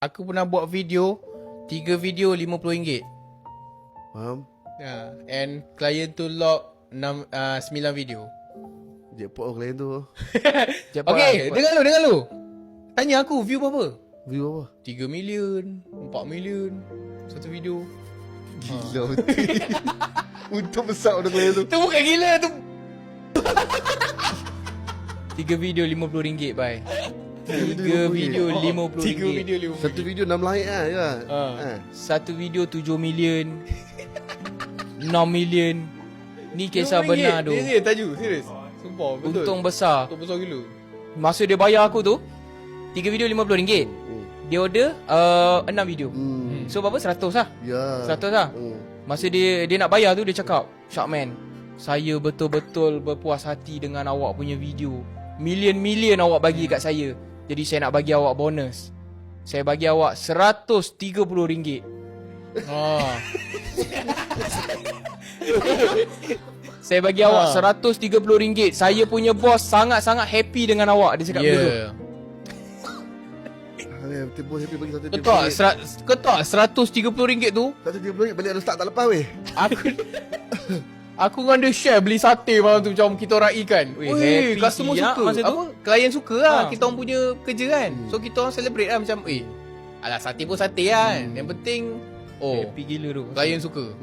Aku pernah buat video 3 video RM50. Faham? And klien tu lock 9 video. Jackpot klien tu. Okay, dengar lu. Tanya aku view berapa? View apa? 3 million, 4 million satu video. Gila betul. Untung besar pada klien tu. Tu bukan gila tu. 3 video RM50, bye. 3 video RM50. 3 video RM50. Satu video 6 like lah ya. Satu video 7 million, 6 million. Ni kisah benar tu. Serius Taju, serius. Sumpah, betul. Untung besar. Untung besar gila. Masa dia bayar aku tu 3 video RM50. Dia order 6 video. So berapa? 100 lah. Ya. 100 lah. Masa dia nak bayar tu, dia cakap, Syakman, saya betul-betul berpuas hati dengan awak punya video. Million awak bagi kat saya. Jadi saya nak bagi awak bonus. Saya bagi awak RM130. Saya bagi awak RM130. Saya punya bos sangat-sangat happy dengan awak. Dia cakap begitu. Timbul happy bagi satu Kau tahu RM130 tu, Satu RM30 balik ada start tak lepas weh. Aku dengan dia share beli sate malam tu, macam kita orang ikan. Happy Customer siap suka. masa tu. Apa? Klien suka lah. Kita orang punya kerja kan. So kita orang celebrate lah macam, alah sate pun sate kan. Yang penting Happy gila tu. klien suka.